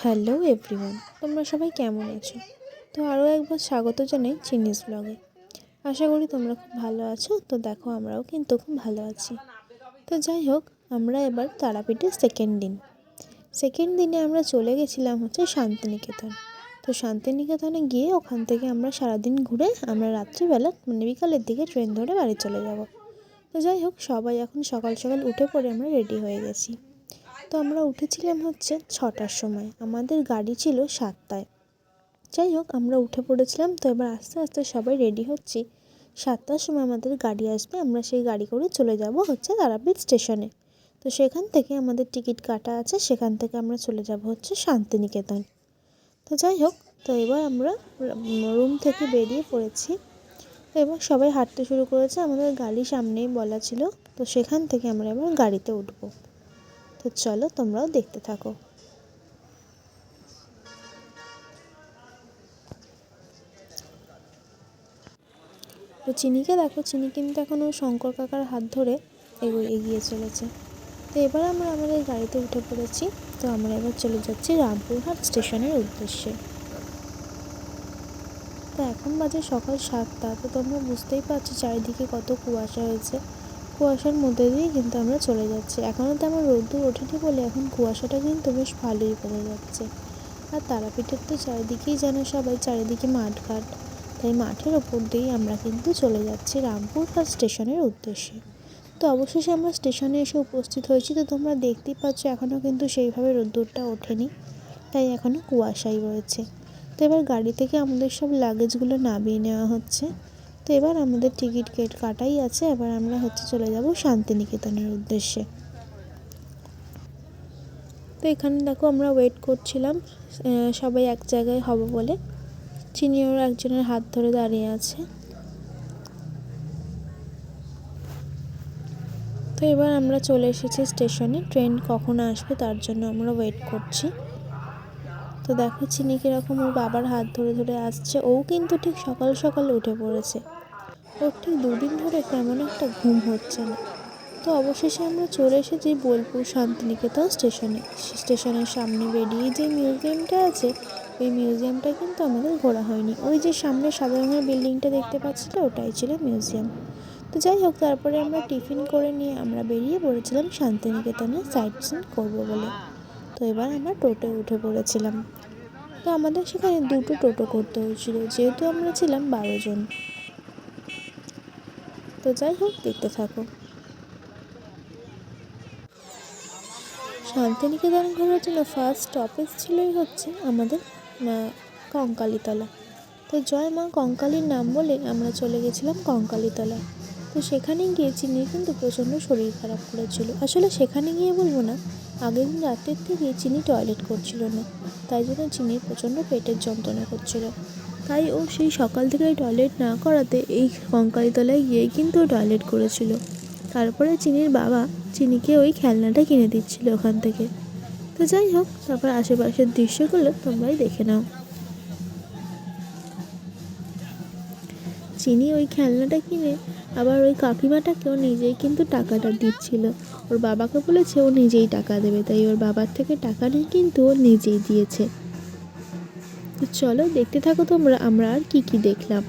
Hello everyone, তোমরা সবাই কেমন আছো? তো আরও একবার স্বাগত জানাই চিনিস ব্লগে। আশা করি তোমরা খুব ভালো আছো। তো দেখো, আমরাও কিন্তু খুব ভালো আছি। তো যাই হোক, আমরা এবার তারাপীঠের সেকেন্ড দিনে আমরা চলে গেছিলাম শান্তিনিকেতন। তো শান্তিনিকেতনে গিয়ে ওখান থেকে আমরা সারাদিন ঘুরে আমরা রাত্রিবেলা বিকালের দিকে ট্রেন ধরে বাড়ি চলে যাব। তো যাই হোক, সবাই এখন সকাল সকাল উঠে পড়ে আমরা রেডি হয়ে গেছি। তো আমরা উঠেছিলাম 6টার সময়, আমাদের গাড়ি ছিল 7টায়। যাই হোক, আমরা উঠে পড়েছিলাম। তো এবার আস্তে আস্তে সবাই রেডি হচ্ছি। 7টার সময় আমাদের গাড়ি আসবে, আমরা সেই গাড়ি করে চলে যাব তারাপীঠ স্টেশনে। তো সেখান থেকে আমাদের টিকিট কাটা আছে, সেখান থেকে আমরা চলে যাব শান্তিনিকেতন। তো যাই হোক, তো এবার আমরা রুম থেকে বেরিয়ে পড়েছি। তো এবার সবাই হাঁটতে শুরু করেছে, আমাদের গাড়ি সামনেই বলা ছিল। তো সেখান থেকে আমরা এবার গাড়িতে উঠবো। তো চলো, তোমরাও দেখতে থাকো। তো চিনিকে দেখো, চিনি কিন্তু এখন ওই শঙ্কর কাকার হাত ধরে এগিয়ে চলেছে। তো এবার আমরা আমাদের গাড়িতে উঠে পড়েছি। তো আমরা এবার চলে যাচ্ছি রামপুরহাট স্টেশনের উদ্দেশ্যে। তো এখন বাজে সকাল 7টা। তো তোমরা বুঝতেই পারছো চারিদিকে কত কুয়াশা হয়েছে। কুয়াশার মধ্যে দিয়ে কিন্তু আমরা চলে যাচ্ছি। এখনও তেমন রোদ্দুর ওঠেনি বলে এখন কুয়াশাটা কিন্তু বেশ ভালোই বোঝা যাচ্ছে। আর তারাপীঠের তো চারিদিকেই জানো সবাই, চারিদিকে মাঠঘাট। তাই মাঠের ওপর দিয়েই আমরা কিন্তু চলে যাচ্ছি রামপুরহাট স্টেশনের উদ্দেশ্যে। তো অবশেষে আমরা স্টেশনে এসে উপস্থিত হয়েছি। তো তোমরা দেখতেই পাচ্ছ এখনও কিন্তু সেইভাবে রোদ্দুরটা ওঠেনি, তাই এখনও কুয়াশাই রয়েছে। তো এবার গাড়ি থেকে আমাদের সব লাগেজগুলো নামিয়ে নেওয়া হচ্ছে। তো এবার আমাদের টিকিট কাটাই আছে, এবার আমরা চলে যাব শান্তিনিকেতনের উদ্দেশ্যে। তো এখানে দেখো, আমরা ওয়েট করছিলাম সবাই এক জায়গায় হব বলে। চিনি ওর একজনের হাত ধরে দাঁড়িয়ে আছে। তো এবার আমরা চলে এসেছি স্টেশনে। ট্রেন কখন আসবে তার জন্য আমরা ওয়েট করছি। তো দেখো চিনি কীরকম ওর বাবার হাত ধরে ধরে আসছে। ও কিন্তু ঠিক সকাল সকাল উঠে পড়েছে। ওর ঠিক 2 দিন ধরে তেমন একটা ঘুম হচ্ছে না। তো অবশেষে আমরা চলে এসেছি বোলপুর শান্তিনিকেতন স্টেশনের সামনে বেরিয়ে যে মিউজিয়ামটা আছে, ওই মিউজিয়ামটা কিন্তু আমাদের ঘোরা হয়নি। ওই যে সামনে সাদা রঙের বিল্ডিংটা দেখতে পাচ্ছিলে, ওটাই ছিল মিউজিয়াম। তো যাই হোক, তারপরে আমরা টিফিন করে নিয়ে আমরা বেরিয়ে পড়েছিলাম শান্তিনিকেতনে সাইট সিন করবো বলে। তো এবার আমরা টোটোয় উঠে পড়েছিলাম। তো আমাদের সেখানে 2টো টোটো করতে হয়েছিল, যেহেতু আমরা ছিলাম 12 জন। তো যাই হোক, দেখতে থাকো। শান্তিনিকেতন ঘোরার জন্য ফার্স্ট স্টপেজ ছিলই আমাদের কঙ্কালীতলা। তো জয় মা কঙ্কালীর নাম বলে আমরা চলে গেছিলাম কঙ্কালীতলা। তো সেখানে গিয়ে চিনির কিন্তু প্রচণ্ড শরীর খারাপ করেছিল। আসলে সেখানে গিয়ে বলবো না, আগের দিন রাতের থেকে চিনি টয়লেট করছিল না, তাই জন্য চিনির প্রচণ্ড পেটের যন্ত্রণা করছিল। তাই ও সেই সকাল থেকে টয়লেট না করাতে এই কঙ্কালীতলায় গিয়েই কিন্তু টয়লেট করেছিল। তারপরে চিনির বাবা চিনিকে ওই খেলনাটা কিনে দিচ্ছিল ওখান থেকে। তো যাই হোক, তারপর আশেপাশের দৃশ্যগুলো তোমরাই দেখে নাও। চিনি ওই খেলনাটা কিনে আবার ওই কাকিমাটাকেও নিজেই কিন্তু টাকাটা দিচ্ছিল। ওর বাবাকে বলেছে ও নিজেই টাকা দেবে, তাই ওর বাবার থেকে টাকা নিয়ে কিন্তু ও নিজেই দিয়েছে। তো চলো দেখতে থাকো তোমরা, আমরা আর কি কি দেখলাম।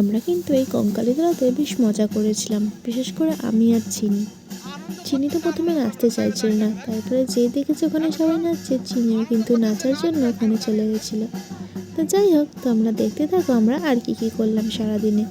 আমরা কিন্তু এই কঙ্কালীতলাতে বেশ মজা করেছিলাম, বিশেষ করে আমি আর চিনি তো প্রথমে নাচতে চাইছিল না, তারপরে যেই দেখেছে ওখানে সবাই নাচছে, চিনিও কিন্তু নাচার জন্য ওখানে চলে গেছিলো। তো যাই হোক, তো আমরা দেখতে থাকো আমরা আর কি কি করলাম সারাদিনে।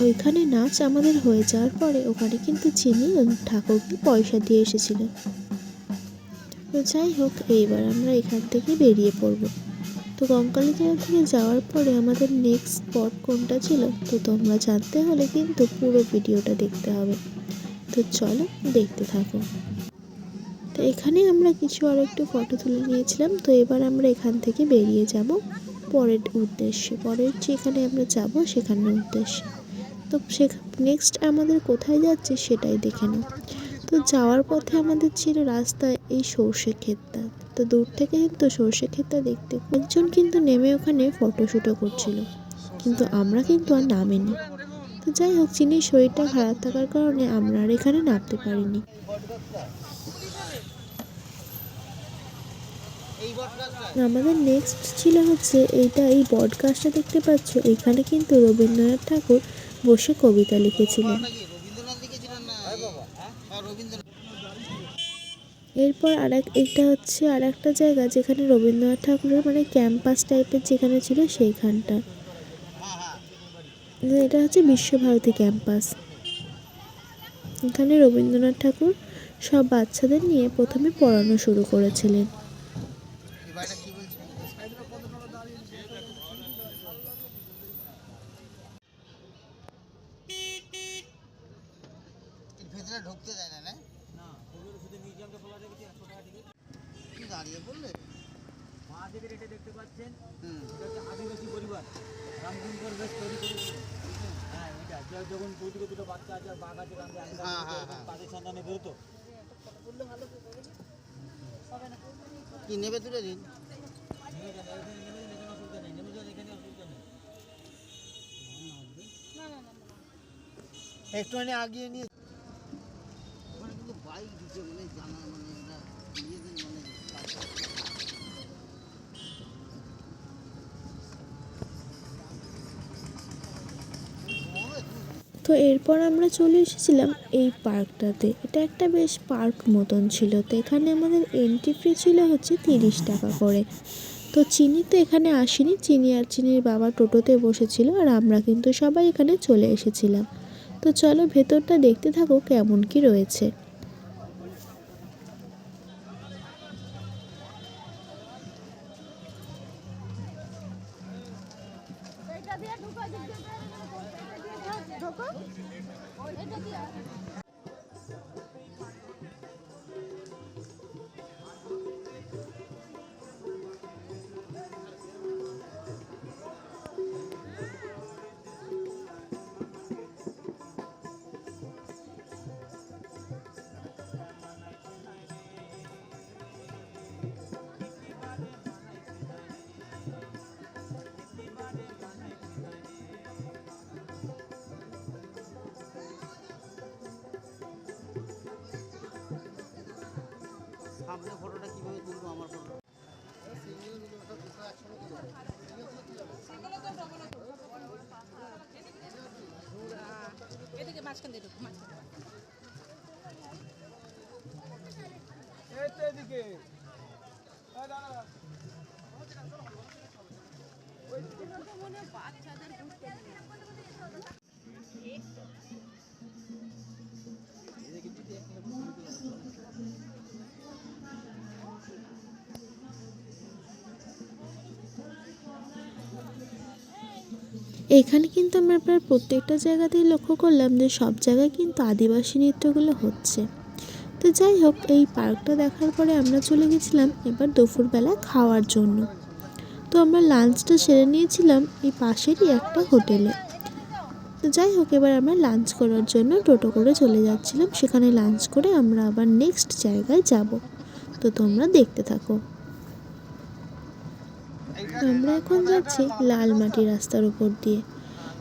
ওইখানে নাচ আমাদের হয়ে যাওয়ার পরে ওখানে কিন্তু চিনি ঠাকুরকে পয়সা দিয়ে এসেছিল। তো যাই হোক, এইবার আমরা এখান থেকে বেরিয়ে পড়বো। তো কঙ্কালীতলা থেকে যাওয়ার পরে আমাদের নেক্সট স্পট কোনটা ছিল তো তোমরা জানতে হলে কিন্তু পুরো ভিডিওটা দেখতে হবে। তো চলো দেখতে থাকো। তো এখানে আমরা কিছু আর একটু ফটো তুলে নিয়েছিলাম। তো এবার আমরা এখান থেকে বেরিয়ে যাব পরের উদ্দেশ্যে, পরের যেখানে আমরা যাব সেখানের উদ্দেশ্যে। তো নেক্সট আমাদের কোথায় যাচ্ছে সেটাই দেখে নাও। তো যাওয়ার পথে আমাদের ছিল রাস্তায় এই সর্ষে ক্ষেতটা। তো দূর থেকে কিন্তু সর্ষে ক্ষেতটা দেখতে একজন কিন্তু নেমে ওখানে ফটোশ্যুটও করছিল, কিন্তু আমরা কিন্তু আর নামিনি। তো যাই হোক, চিনির শরীরটা খারাপ থাকার কারণে আমরা আর এখানে নামতে পারিনি। আমাদের নেক্সট ছিল হচ্ছে এইটা, এই বট গাছটা দেখতে পাচ্ছ, এখানে কিন্তু রবীন্দ্রনাথ ঠাকুর বসে কবিতা লিখেছিলেন। এরপর এটা হচ্ছে আর একটা জায়গা যেখানে রবীন্দ্রনাথ ঠাকুরের মানে ক্যাম্পাস টাইপের যেখানে ছিল সেইখানটা। এটা হচ্ছে বিশ্বভারতী ক্যাম্পাস। এখানে রবীন্দ্রনাথ ঠাকুর সব বাচ্চাদের নিয়ে প্রথমে পড়ানো শুরু করেছিলেন। ঢুকতে যায় না দাঁড়িয়ে বললে মহাদেবের এটা দেখতে পাচ্ছেন, এটা হচ্ছে আদিবাসী পরিবার রামচন্দ্র বেশ তৈরি করেছিল। হ্যাঁ, এটা যখন দুটো বাচ্চা আছে আর বাঘ আছে, তাদের সন্তানে বেরোতো কি নেবে তুলে দিন। একটুখানি আগিয়ে নিয়ে কিন্তু বাইক দিচ্ছে মানে জানা মানে এটা নিজেদের মানে। তো এরপর আমরা চলে এসেছিলাম এই পার্কটাতে। এটা একটা বেশ পার্ক মতন ছিল। তো এখানে আমাদের এন্ট্রি ফি ছিল হচ্ছে 30 টাকা করে। তো চিনি তো এখানে আসেনি, চিনি আর চিনির বাবা টোটোতে বসেছিল আর আমরা কিন্তু সবাই এখানে চলে এসেছিলাম। তো চলো ভেতরটা দেখতে থাকো কেমন কি রয়েছে। সামনে ফটোটা কিভাবে তুলবো আমার ফটো এদিকে মাঝখান দিয়ে ঢুকো মাঝখান এদিকে মনে বাচ্চাদের ঘুরতে এখানে কিন্তু আমরা প্রায় প্রত্যেকটা জায়গাতেই লক্ষ্য করলাম যে সব জায়গায় কিন্তু আদিবাসী নৃত্যগুলো হচ্ছে। তো যাই হোক, এই পার্কটা দেখার পরে আমরা চলে গেছিলাম এবার দুপুরবেলা খাওয়ার জন্য। তো আমরা লাঞ্চটা সেরে নিয়েছিলাম এই পাশেরই একটা হোটেলে। তো যাই হোক, এবার আমরা লাঞ্চ করার জন্য টোটো করে চলে যাচ্ছিলাম। সেখানে লাঞ্চ করে আমরা আবার নেক্সট জায়গায় যাব। তো তোমরা দেখতে থাকো। আমরা এখন যাচ্ছি লাল মাটির রাস্তার উপর দিয়ে।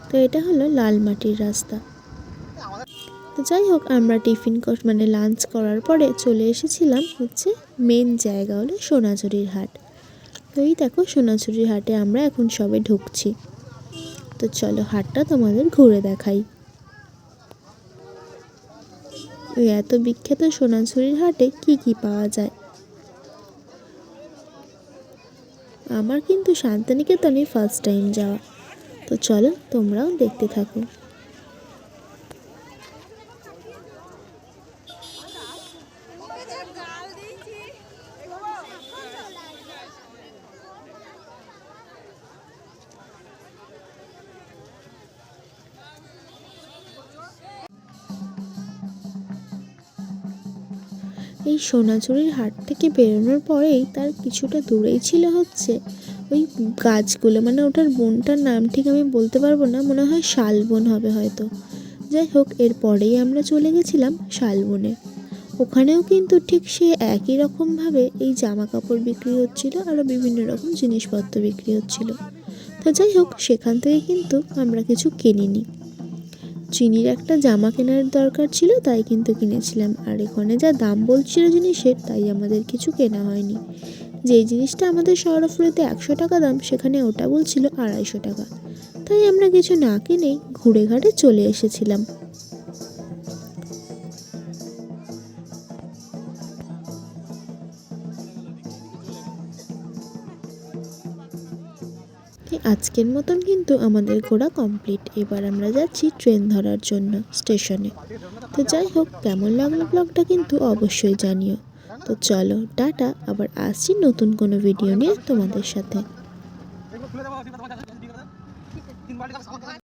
তো এটা হলো লাল মাটির রাস্তা। তো যাই হোক, আমরা মানে লাঞ্চ করার পরে চলে এসেছিলাম হচ্ছে মেন জায়গা হলো সোনাঝুরির হাট। তো এই দেখো সোনাঝুরির হাটে আমরা এখন সবে ঢুকছি। তো চলো হাটটা তোমাদের ঘুরে দেখাই। ওই এত বিখ্যাত সোনাঝুরির হাটে কি কি পাওয়া যায়। আমার কিন্তু শান্তিনিকেতনে ফার্স্ট টাইম যাওয়া। তো চলো তোমরাও দেখতে থাকো। এই সোনাঝুরির হাট থেকে বেরোনোর পরেই তার কিছুটা দূরেই ছিল হচ্ছে ওই গাছগুলো, মানে ওটার বনটার নাম ঠিক আমি বলতে পারবো না, মনে হয় শালবন হবে হয়তো। যাই হোক, এরপরেই আমরা চলে গেছিলাম শালবনে। ওখানেও কিন্তু ঠিক সে একই রকমভাবে এই জামা কাপড় বিক্রি হচ্ছিল, আরও বিভিন্ন রকম জিনিসপত্র বিক্রি হচ্ছিল। তো যাই হোক, সেখান থেকে কিন্তু আমরা কিছু কিনিনি। চিনির একটা জামা কেনার দরকার ছিল, তাই কিন্তু কিনেছিলাম। আর এখানে যা দাম বলছিল জিনিসের, তাই আমাদের কিছু কেনা হয়নি। যেই জিনিসটা আমাদের শহরফুলিতে 100 টাকা দাম, সেখানে ওটা বলছিল 250 টাকা। তাই আমরা কিছু না কিনেই ঘুরে ঘাটে চলে এসেছিলাম। আজকের মতন কিন্তু আমাদের ঘোরা কমপ্লিট। এবার আমরা যাচ্ছি ট্রেন ধরার জন্য স্টেশনে। তো যাই হোক, কেমন লাগলো ব্লগটা কিন্তু অবশ্যই জানিও। তো চলো টাটা, আবার আসছি নতুন কোনো ভিডিও নিয়ে তোমাদের সাথে।